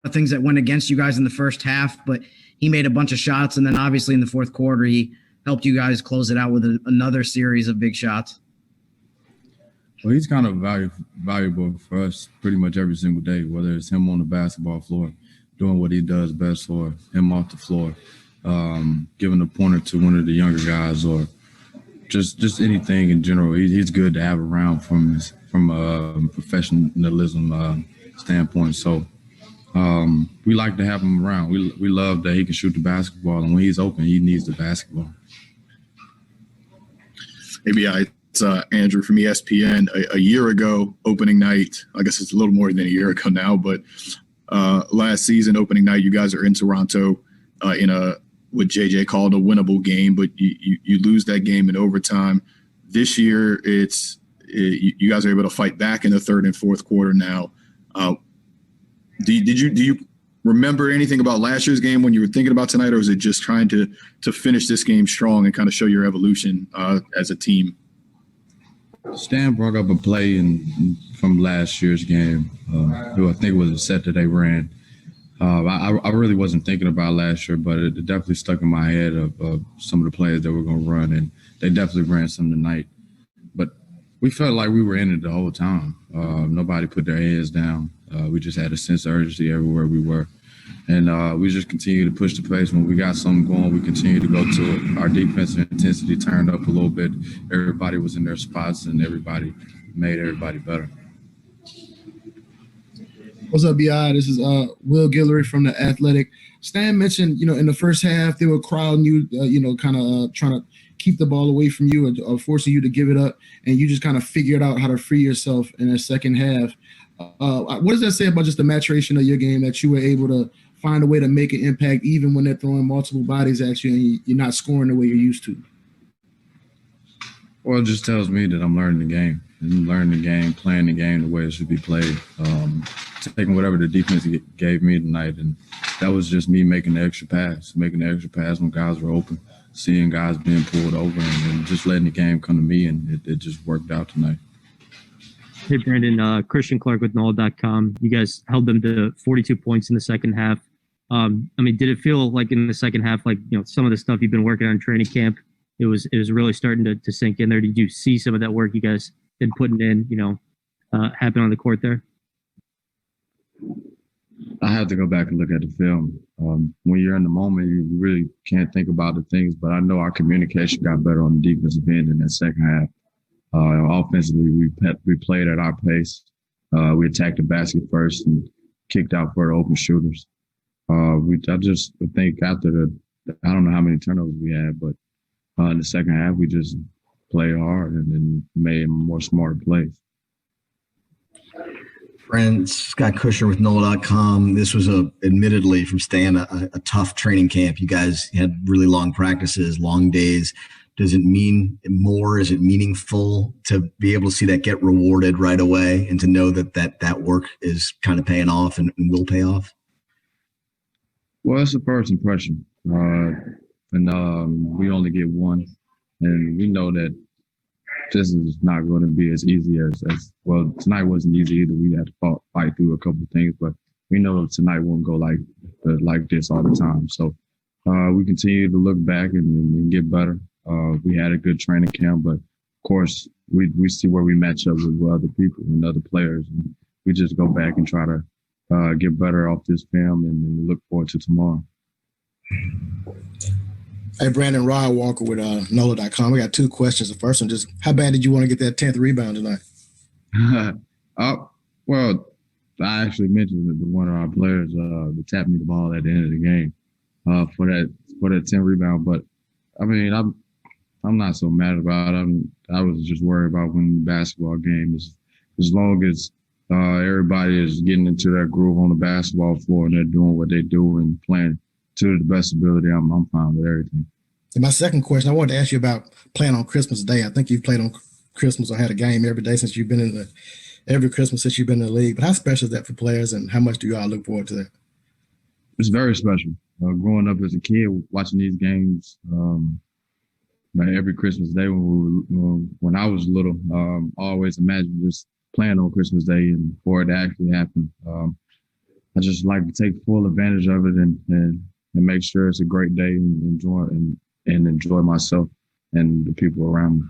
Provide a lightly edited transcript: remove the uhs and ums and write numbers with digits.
of things that went against you guys in the first half, but he made a bunch of shots. And then obviously in the fourth quarter, he helped you guys close it out with another series of big shots. Well, he's kind of valuable for us pretty much every single day, whether it's him on the basketball floor, doing what he does best, or him off the floor, giving a pointer to one of the younger guys, or just anything in general. He's good to have around from a professionalism standpoint. So we like to have him around. We love that he can shoot the basketball, and when he's open, he needs the basketball. Maybe it's Andrew from ESPN. A year ago, opening night, I guess it's a little more than a year ago now, but last season, opening night, you guys are in Toronto in what JJ called a winnable game, but you lose that game in overtime. This year, you guys are able to fight back in the third and fourth quarter now. Do you remember anything about last year's game when you were thinking about tonight, or is it just trying to finish this game strong and kind of show your evolution as a team? Stan brought up a play from last year's game, who I think was a set that they ran. I really wasn't thinking about last year, but it definitely stuck in my head of some of the plays that we're going to run, and they definitely ran some tonight. But we felt like we were in it the whole time. Nobody put their heads down. We just had a sense of urgency everywhere we were. And we just continued to push the pace. When we got something going, we continued to go to it. Our defensive intensity turned up a little bit. Everybody was in their spots, and everybody made everybody better. What's up, BI? This is Will Guillory from The Athletic. Stan mentioned, in the first half, they were crowding you, kind of trying to keep the ball away from you or forcing you to give it up, and you just kind of figured out how to free yourself in the second half. What does that say about just the maturation of your game, that you were able to find a way to make an impact even when they're throwing multiple bodies at you and you're not scoring the way you're used to? Well, it just tells me that I'm learning the game. And learning the game, playing the game the way it should be played. Taking whatever the defense gave me tonight, and that was just me making the extra pass when guys were open, seeing guys being pulled over, and just letting the game come to me, and it just worked out tonight. Hey, Brandon, Christian Clark with NOLA.com. You guys held them to 42 points in the second half. Did it feel like in the second half, like, some of the stuff you've been working on in training camp, it was really starting to sink in there? Did you see some of that work you guys been putting in, happen on the court there? I have to go back and look at the film. When you're in the moment, you really can't think about the things, but I know our communication got better on the defensive end in that second half. Offensively, we played at our pace. We attacked the basket first and kicked out for the open shooters. I just think after I don't know how many turnovers we had, but in the second half, we just played hard and then made more smart plays. Friend, Scott Kusher with NOLA.com. This was admittedly from Stan, a tough training camp. You guys had really long practices, long days. Does it mean more? Is it meaningful to be able to see that get rewarded right away and to know that work is kind of paying off and will pay off? Well, it's a first impression. And we only get one. And we know that this is not going to be as easy as well. Tonight wasn't easy either. We had to fight through a couple of things, but we know tonight won't go like this all the time. So we continue to look back and get better. We had a good training camp, but of course we see where we match up with other people and other players. And we just go back and try to get better off this film and look forward to tomorrow. Hey, Brandon, Rod Walker with NOLA.com. We got two questions. The first one, just how bad did you want to get that 10th rebound tonight? Well, I actually mentioned that one of our players tapped me the ball at the end of the game for that 10 rebound. But I'm not so mad about it. I was just worried about winning the basketball game. As long as everybody is getting into that groove on the basketball floor and they're doing what they do and playing to the best ability, I'm fine with everything. And my second question, I wanted to ask you about playing on Christmas Day. I think you've played on Christmas or had a game every day since you've been every Christmas since you've been in the league. But how special is that for players, and how much do you all look forward to that? It's very special. Growing up as a kid, watching these games every Christmas Day when I was little, I always imagined just playing on Christmas Day and for it to actually happen. I just like to take full advantage of it and make sure it's a great day and enjoy myself and the people around me.